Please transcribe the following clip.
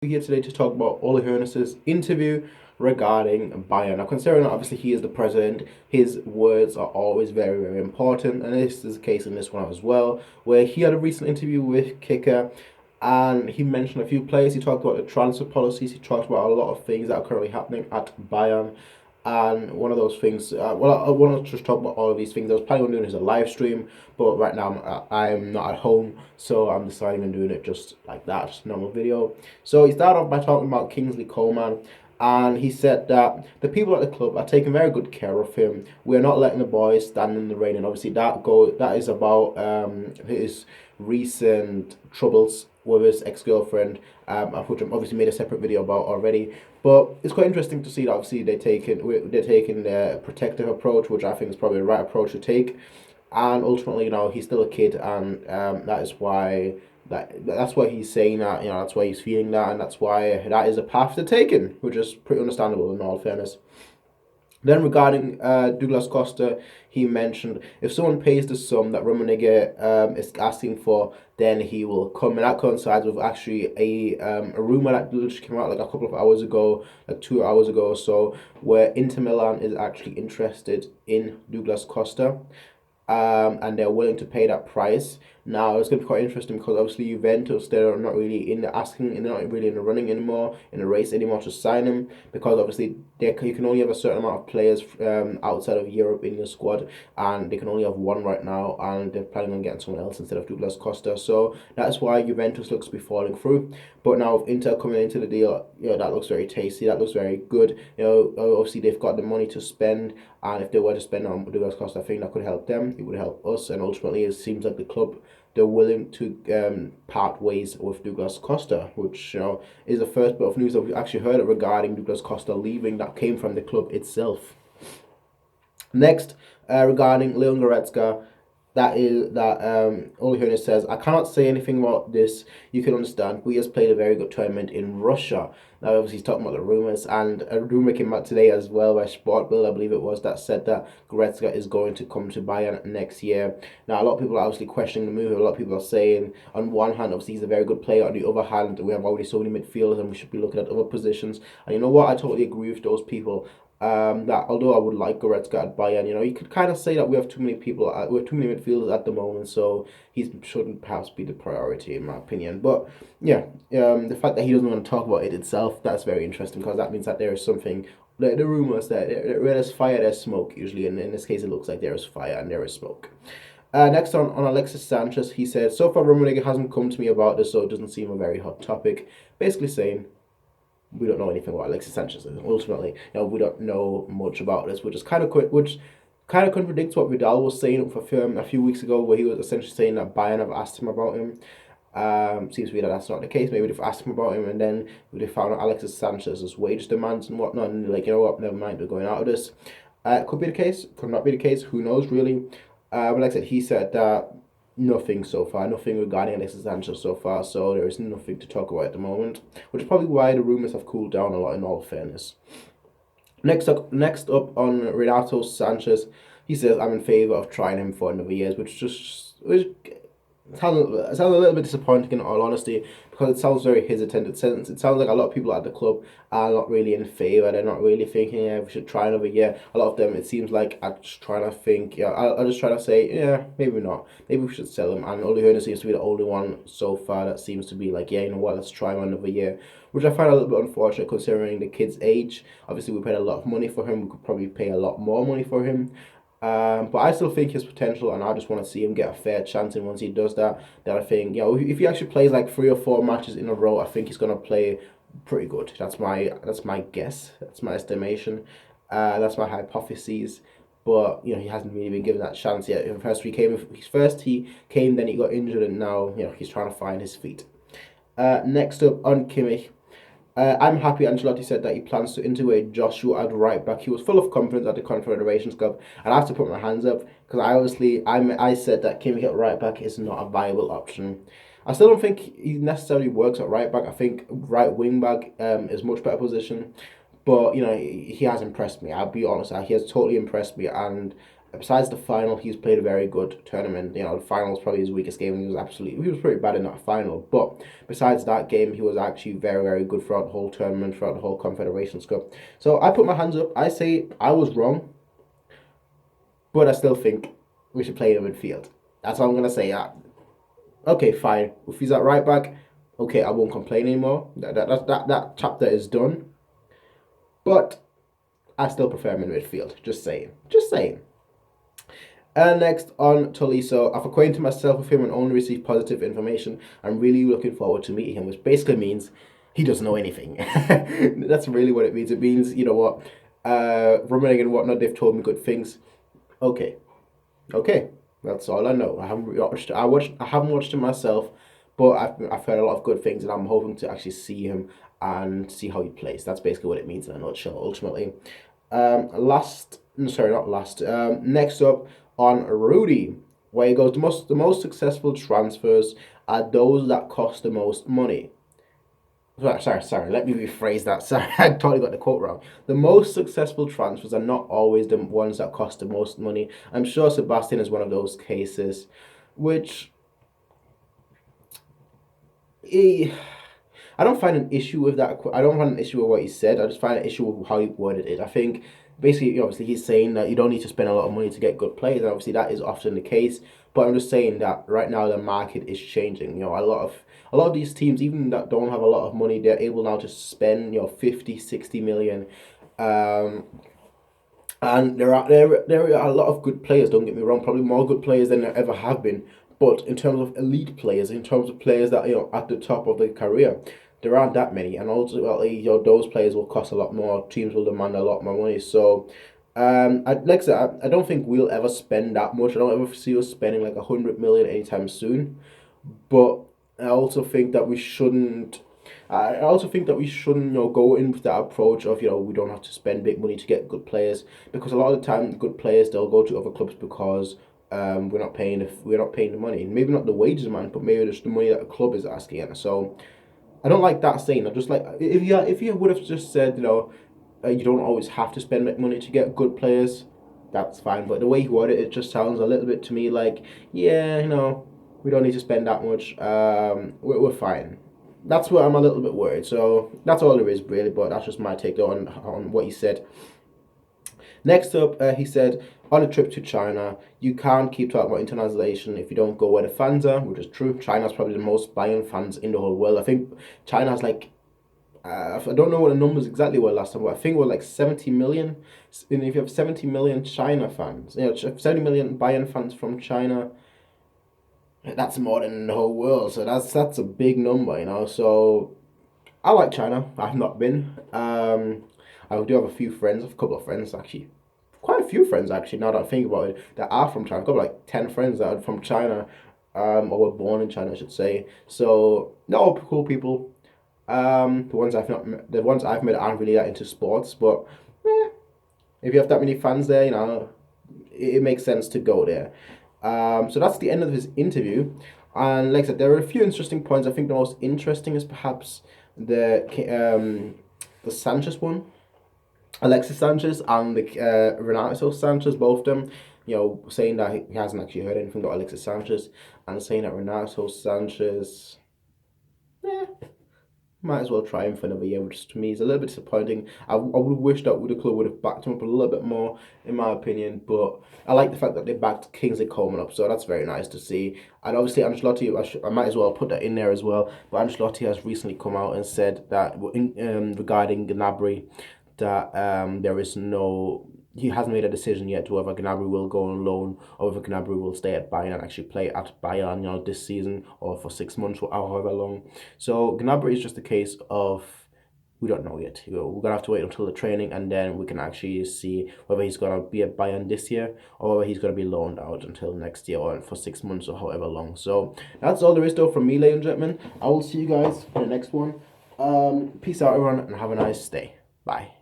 Here today to talk about Uli Hoeness' interview regarding Bayern. Now, considering that obviously he is the president, his words are always very, very important, and this is the case in this one as well, where he had a recent interview with Kicker, and he mentioned a few players. He talked about the transfer policies. He talked about a lot of things that are currently happening at Bayern. And one of those things, I want to just talk about all of these things. I was planning on doing this as a live stream, but right now I'm not at home, so I'm deciding on doing it just like that, just a normal video. So he started off by talking about Kingsley Coman, and he said that the people at the club are taking very good care of him. We're not letting the boys stand in the rain, and obviously that is about his recent troubles with his ex-girlfriend, which I've obviously made a separate video about already. But it's quite interesting to see that obviously they're taking the protective approach, which I think is probably the right approach to take. And ultimately, he's still a kid, and that is why that's why he's saying that. That's why he's feeling that, and that's why that is a path to taking, which is pretty understandable in all fairness. Then regarding Douglas Costa, he mentioned if someone pays the sum that Rummenigge is asking for, then he will come. And that coincides with actually a rumor that just came out like a couple of hours ago, like 2 hours ago or so, where Inter Milan is actually interested in Douglas Costa. And they're willing to pay that price. Now it's going to be quite interesting because obviously Juventus, they're not really in the asking, they're not really in the running anymore, in the race anymore to sign him, because obviously you can only have a certain amount of players outside of Europe in your squad, and they can only have one right now, and they're planning on getting someone else instead of Douglas Costa. So that's why Juventus looks to be falling through. But now with Inter coming into the deal, that looks very tasty, that looks very good. Obviously they've got the money to spend, and if they were to spend on Douglas Costa, I think that could help them. It would help us, and ultimately it seems like the club, they're willing to part ways with Douglas Costa, which is the first bit of news that we actually heard regarding Douglas Costa leaving that came from the club itself. Next, regarding Leon Goretzka, Uli Hoeness says, I cannot say anything about this. You can understand. We has played a very good tournament in Russia. Now, obviously, he's talking about the rumours, and a rumour came out today as well by Sportbill, I believe it was, that said that Goretzka is going to come to Bayern next year. Now, a lot of people are obviously questioning the move. A lot of people are saying, on one hand, obviously, he's a very good player. On the other hand, we have already so many midfielders, and we should be looking at other positions. And you know what? I totally agree with those people. That although I would like Goretzka at Bayern, you could kind of say that we have too many people, we have too many midfielders at the moment, so he shouldn't perhaps be the priority in my opinion. But yeah, the fact that he doesn't want to talk about it itself, that's very interesting, because that means that there is something. The rumors that where there's fire, there's smoke usually, and in this case, it looks like there is fire and there is smoke. Next on Alexis Sanchez, he said, so far Rummenigge hasn't come to me about this, so it doesn't seem a very hot topic. Basically saying, we don't know anything about Alexis Sanchez. Ultimately, we don't know much about this, which kind of contradicts what Vidal was saying for film a few weeks ago, where he was essentially saying that Bayern have asked him about him. Seems to be that that's not the case. Maybe they've asked him about him, and then they found out Alexis Sanchez's wage demands and whatnot, and they're like, you know what, never mind, we're going out of this. Could be the case, could not be the case. Who knows, really? But like I said, he said that nothing so far, nothing regarding Alexis Sanchez so far, so there is nothing to talk about at the moment, which is probably why the rumours have cooled down a lot in all fairness. Next up on Renato Sanches, he says, I'm in favour of trying him for another year, which sounds a little bit disappointing in all honesty, because it sounds very hesitant. It sounds like a lot of people at the club are not really in favour. They're not really thinking, yeah, we should try another year. A lot of them, it seems like, are just trying to think, yeah, I'll just try to say, yeah, maybe not. Maybe we should sell him. And Uli Hoeness seems to be the only one so far that seems to be like, yeah, you know what, let's try him another year. Which I find a little bit unfortunate considering the kid's age. Obviously, we paid a lot of money for him. We could probably pay a lot more money for him. But I still think his potential, and I just want to see him get a fair chance. And once he does that, then I think, if he actually plays like 3 or 4 matches in a row, I think he's gonna play pretty good. That's my guess. That's my estimation. That's my hypothesis. But he hasn't really been given that chance yet. First he came, then he got injured, and now he's trying to find his feet. Next up on Kimmich. I'm happy Ancelotti said that he plans to integrate Joshua at right back. He was full of confidence at the Confederations Cup, and I have to put my hands up because I said that Kimmich at right back is not a viable option. I still don't think he necessarily works at right back. I think right wing back is much better position, but he has impressed me. I'll be honest, he has totally impressed me, and besides the final, he's played a very good tournament. You know, the final was probably his weakest game, and he was pretty bad in that final. But besides that game, he was actually very, very good throughout the whole tournament, throughout the whole Confederations Cup. So I put my hands up. I say I was wrong, but I still think we should play in midfield. That's all I'm gonna say. Okay, fine. If he's at right back, okay, I won't complain anymore. That chapter is done. But I still prefer him in midfield. Just saying. Just saying. And next on Tolisso, I've acquainted myself with him and only received positive information. I'm really looking forward to meeting him, which basically means he doesn't know anything. That's really what it means. It means, you know what, Rummenigge and whatnot, they've told me good things. Okay, okay, that's all I know. I haven't watched him myself, but I've heard a lot of good things, and I'm hoping to actually see him and see how he plays. That's basically what it means in a nutshell. Ultimately, sorry, not last. Next up on Rudy, where he goes, the most successful transfers are those that cost the most money. Sorry. Let me rephrase that. Sorry, I totally got the quote wrong. The most successful transfers are not always the ones that cost the most money. I'm sure Sebastian is one of those cases, which I don't find an issue with that. I don't find an issue with what he said. I just find an issue with how he worded it. I think basically, obviously, he's saying that you don't need to spend a lot of money to get good players, and obviously that is often the case. But I'm just saying that right now the market is changing. You know, a lot of these teams, even that don't have a lot of money, they're able now to spend 50, 60 million. Um, and there are a lot of good players. Don't get me wrong, probably more good players than there ever have been. But in terms of elite players, in terms of players that at the top of their career, there aren't that many. And ultimately, those players will cost a lot more. Teams will demand a lot more money. So, like I said, I don't think we'll ever spend that much. I don't ever see us spending like 100 million anytime soon. But I also think that we shouldn't. I also think that we shouldn't, go in with that approach of, we don't have to spend big money to get good players, because a lot of the time, good players, they'll go to other clubs because we're not paying the money. Maybe not the wages, man, but maybe just the money that the club is asking. And so I don't like that saying. I just like, if you would have just said, you don't always have to spend money to get good players, that's fine. But the way you word it, it just sounds a little bit to me like, yeah, we don't need to spend that much. We're fine. That's where I'm a little bit worried. So that's all there is, really. But that's just my take on what he said. Next up, he said, on a trip to China, you can't keep talking about internationalization if you don't go where the fans are, which is true. China's probably the most Bayern fans in the whole world. I think China's like, I don't know what the numbers exactly were last time, but I think it was like 70 million. And if you have 70 million China fans, 70 million Bayern fans from China, that's more than the whole world. So that's a big number. So I like China. I've not been. I do have a couple of friends actually, quite a few friends actually. Now that I think about it, that are from China. I've got like 10 friends that are from China, or were born in China, I should say. So they're all cool people. The ones I've met aren't really that into sports, but if you have that many fans there, it makes sense to go there. So that's the end of his interview. And like I said, there are a few interesting points. I think the most interesting is perhaps the Sanchez one. Alexis Sanchez and the Renato Sanches, both of them, saying that he hasn't actually heard anything about Alexis Sanchez, and saying that Renato Sanches, might as well try him for another year, which to me is a little bit disappointing. I would wish that the club would have backed him up a little bit more, in my opinion, but I like the fact that they backed Kingsley Coman up, so that's very nice to see. And obviously, Ancelotti, I might as well put that in there as well, but Ancelotti has recently come out and said that regarding Gnabry, that he hasn't made a decision yet to whether Gnabry will go on loan or whether Gnabry will stay at Bayern and actually play at Bayern, this season or for 6 months or however long. So Gnabry is just a case of we don't know yet. We're gonna have to wait until the training, and then we can actually see whether he's gonna be at Bayern this year or whether he's gonna be loaned out until next year or for 6 months or however long. So that's all there is though from me, ladies and gentlemen. I will see you guys in the next one. Peace out, everyone, and have a nice day. Bye.